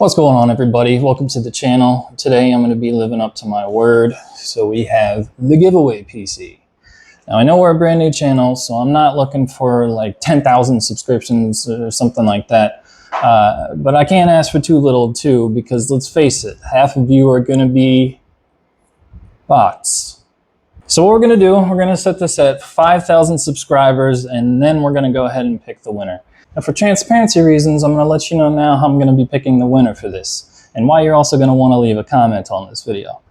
What's going on, everybody? Welcome to the channel. Today I'm going to be living up to my word. So we have the giveaway PC. Now I know we're a brand new channel, so I'm not looking for like 10,000 subscriptions or something like that. But I can't ask for too little too, because let's face it, half of you are going to be bots. So what we're going to do, we're going to set this at 5,000 subscribers, and then we're going to go ahead and pick the winner. Now for transparency reasons, I'm going to let you know now how I'm going to be picking the winner for this, and why you're also going to want to leave a comment on this video.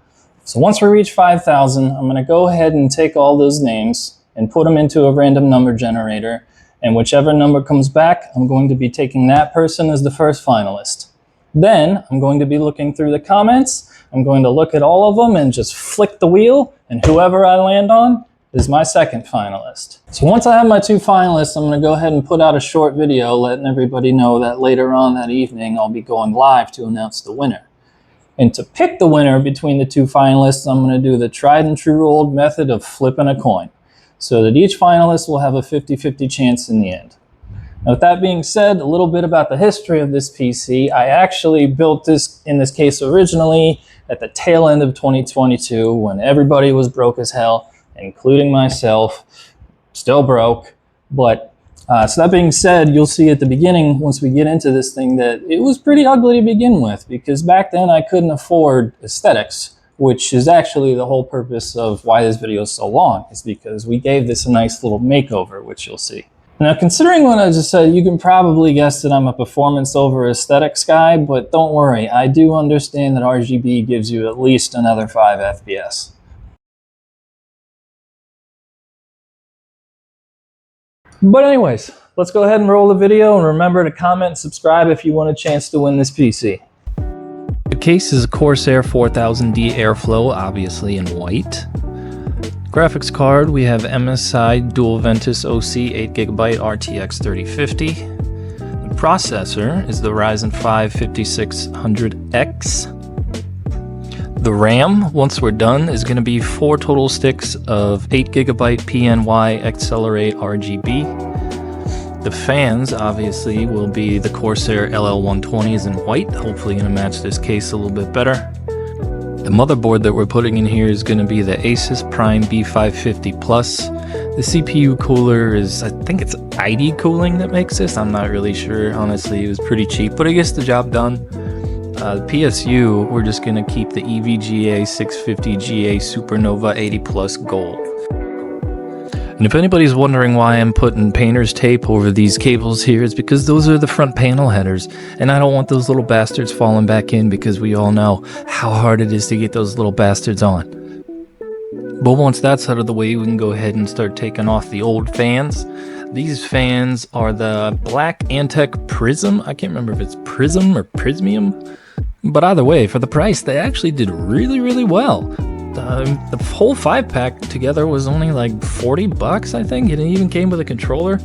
So once we reach 5,000, I'm going to go ahead and take all those names and put them into a random number generator, and whichever number comes back, I'm going to be taking that person as the first finalist. Then I'm going to be looking through the comments, I'm going to look at all of them and just flick the wheel, and whoever I land on is my second finalist. So once I have my two finalists, I'm going to go ahead and put out a short video letting everybody know that later on that evening I'll be going live to announce the winner. And to pick the winner between the two finalists, I'm going to do the tried and true old method of flipping a coin, so that each finalist will have a 50-50 chance in the end. Now with that being said, a little bit about the history of this PC. I actually built this, in this case originally, at the tail end of 2022 when everybody was broke as hell, including myself, still broke. But so that being said, you'll see at the beginning, once we get into this thing, that it was pretty ugly to begin with, because back then I couldn't afford aesthetics, which is actually the whole purpose of why this video is so long, is because we gave this a nice little makeover, which you'll see. Now, considering what I just said, you can probably guess that I'm a performance over aesthetics guy, but don't worry, I do understand that RGB gives you at least another 5 FPS. But anyways, let's go ahead and roll the video, and remember to comment and subscribe if you want a chance to win this PC. The case is a Corsair 4000D Airflow, obviously in white. Graphics card, we have MSI Dual Ventus OC 8GB RTX 3050. The processor is the Ryzen 5 5600X. The RAM, once we're done, is going to be 4 total sticks of 8GB PNY Accelerate RGB. The fans, obviously, will be the Corsair LL120s in white, hopefully going to match this case a little bit better. The motherboard that we're putting in here is going to be the ASUS Prime B550 Plus. The CPU cooler is, I think it's ID cooling that makes this. I'm not really sure, honestly. It was pretty cheap, but it gets the job done. The PSU, we're just going to keep the EVGA 650GA Supernova 80 Plus Gold. And if anybody's wondering why I'm putting painter's tape over these cables here, it's because those are the front panel headers, and I don't want those little bastards falling back in, because we all know how hard it is to get those little bastards on. But once that's out of the way, we can go ahead and start taking off the old fans. These fans are the black Antec Prism. I can't remember if it's Prism or Prismium, but either way, for the price, they actually did really well. The whole 5-pack together was only like 40 bucks, I think. It even came with a controller.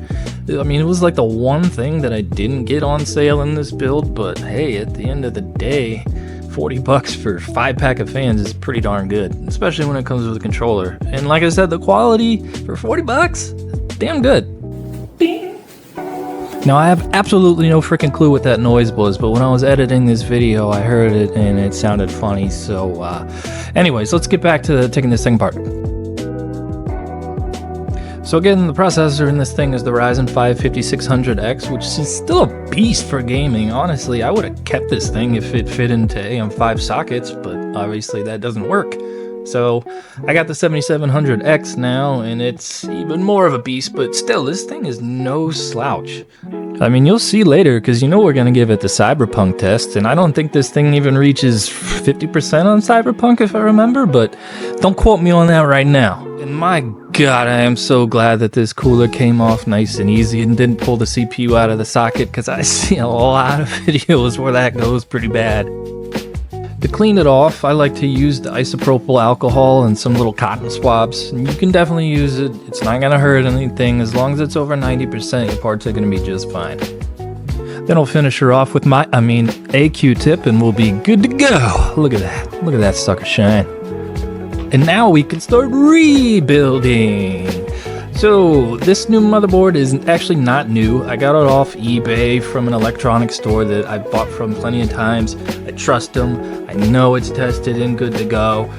I mean, it was like the one thing that I didn't get on sale in this build, but hey, at the end of the day, 40 bucks for a 5-pack of fans is pretty darn good, especially when it comes with a controller. And like I said, the quality for 40 bucks, damn good. Now, I have absolutely no freaking clue what that noise was, but when I was editing this video, I heard it and it sounded funny. So anyways, let's get back to taking this thing apart. So again, the processor in this thing is the Ryzen 5 5600X, which is still a beast for gaming. Honestly, I would have kept this thing if it fit into AM5 sockets, but obviously that doesn't work. So I got the 7700X now, and it's even more of a beast, but still, this thing is no slouch. I mean, you'll see later, because you know we're going to give it the Cyberpunk test, and I don't think this thing even reaches 50% on Cyberpunk, if I remember, but don't quote me on that right now. And my god, I am so glad that this cooler came off nice and easy and didn't pull the CPU out of the socket, because I see a lot of videos where that goes pretty bad. To clean it off, I like to use the isopropyl alcohol and some little cotton swabs. And you can definitely use it. It's not going to hurt anything. As long as it's over 90%, your parts are going to be just fine. Then I'll finish her off with a Q-tip, and we'll be good to go. Look at that. Look at that sucker shine. And now we can start rebuilding. So this new motherboard is actually not new. I got it off eBay from an electronics store that I've bought from plenty of times. I trust them. I know it's tested and good to go.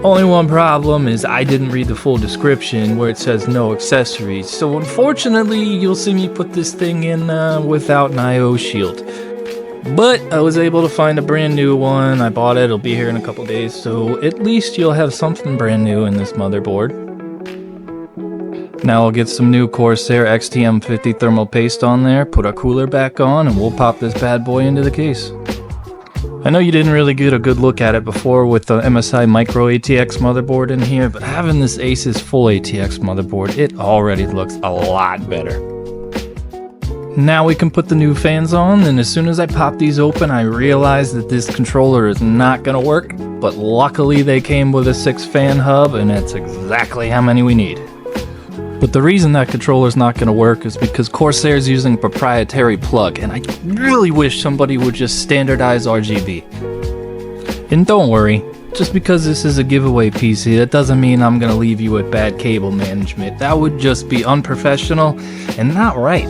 Only one problem is I didn't read the full description where it says no accessories. So unfortunately, you'll see me put this thing in without an I/O shield. But I was able to find a brand new one. I bought it. It'll be here in a couple days. So at least you'll have something brand new in this motherboard. Now I'll get some new Corsair XTM50 thermal paste on there, put our cooler back on, and we'll pop this bad boy into the case. I know you didn't really get a good look at it before with the MSI Micro ATX motherboard in here, but having this ASUS full ATX motherboard, it already looks a lot better. Now we can put the new fans on, and as soon as I pop these open, I realized that this controller is not going to work, but luckily they came with a 6-fan hub, and that's exactly how many we need. But the reason that controller's not going to work is because Corsair's using a proprietary plug, and I really wish somebody would just standardize RGB. And don't worry, just because this is a giveaway PC, that doesn't mean I'm going to leave you with bad cable management. That would just be unprofessional and not right.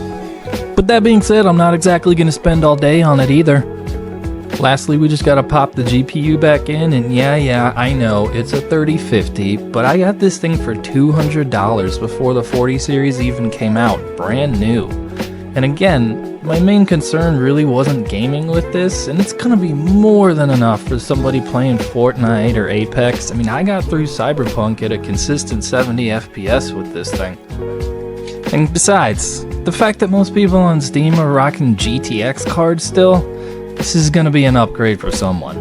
But that being said, I'm not exactly going to spend all day on it either. Lastly, we just gotta pop the GPU back in, and yeah, I know, it's a 3050, but I got this thing for $200 before the 40 series even came out, brand new. And again, my main concern really wasn't gaming with this, and it's gonna be more than enough for somebody playing Fortnite or Apex. I mean, I got through Cyberpunk at a consistent 70 FPS with this thing. And besides, the fact that most people on Steam are rocking GTX cards still, this is going to be an upgrade for someone.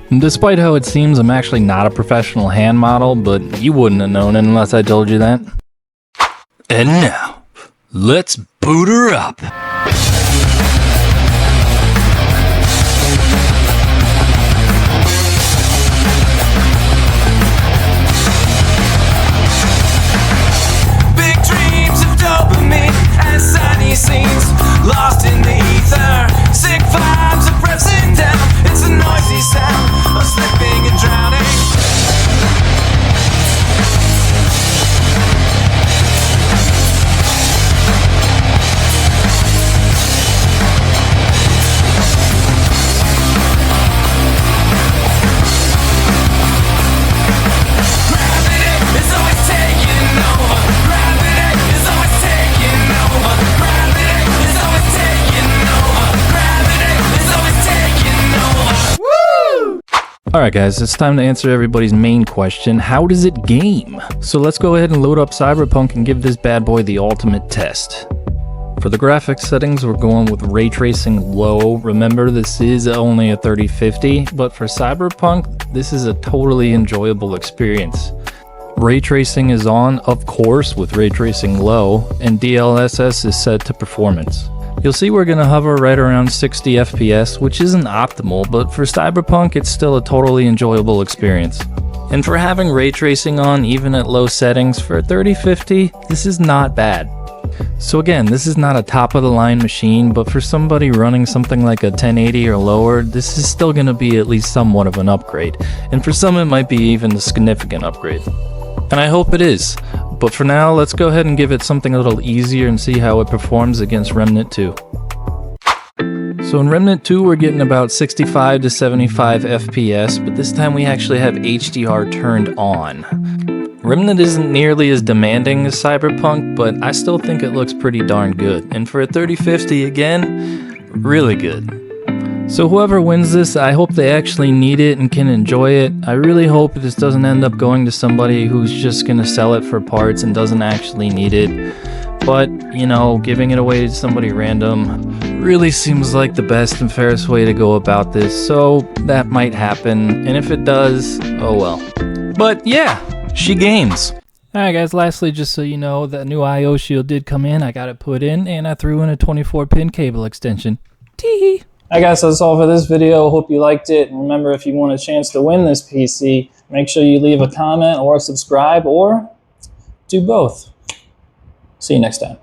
And despite how it seems, I'm actually not a professional hand model, but you wouldn't have known it unless I told you that. And now, let's boot her up. Big dreams of dopamine and sunny scenes, lost in the ether. Sick vibes are pressing down. It's a noisy sound of slipping and drowning. Alright guys, it's time to answer everybody's main question, how does it game? So let's go ahead and load up Cyberpunk and give this bad boy the ultimate test. For the graphics settings, we're going with ray tracing low. Remember, this is only a 3050, but for Cyberpunk, this is a totally enjoyable experience. Ray tracing is on, of course, with ray tracing low, and DLSS is set to performance. You'll see we're going to hover right around 60 FPS, which isn't optimal, but for Cyberpunk it's still a totally enjoyable experience. And for having ray tracing on even at low settings for 3050, this is not bad. So again, this is not a top of the line machine, but for somebody running something like a 1080 or lower, this is still going to be at least somewhat of an upgrade. And for some it might be even a significant upgrade. And I hope it is. But for now, let's go ahead and give it something a little easier and see how it performs against Remnant 2. So in Remnant 2, we're getting about 65 to 75 FPS, but this time we actually have HDR turned on. Remnant isn't nearly as demanding as Cyberpunk, but I still think it looks pretty darn good. And for a 3050, again, really good. So whoever wins this, I hope they actually need it and can enjoy it. I really hope this doesn't end up going to somebody who's just gonna sell it for parts and doesn't actually need it. But, you know, giving it away to somebody random really seems like the best and fairest way to go about this, so that might happen, and if it does, oh well. But yeah, she games. Alright guys, lastly, just so you know, that new I/O shield did come in, I got it put in, and I threw in a 24-pin cable extension. Tee-hee! Alright guys, so that's all for this video. Hope you liked it. And remember, if you want a chance to win this PC, make sure you leave a comment or subscribe, or do both. See you next time.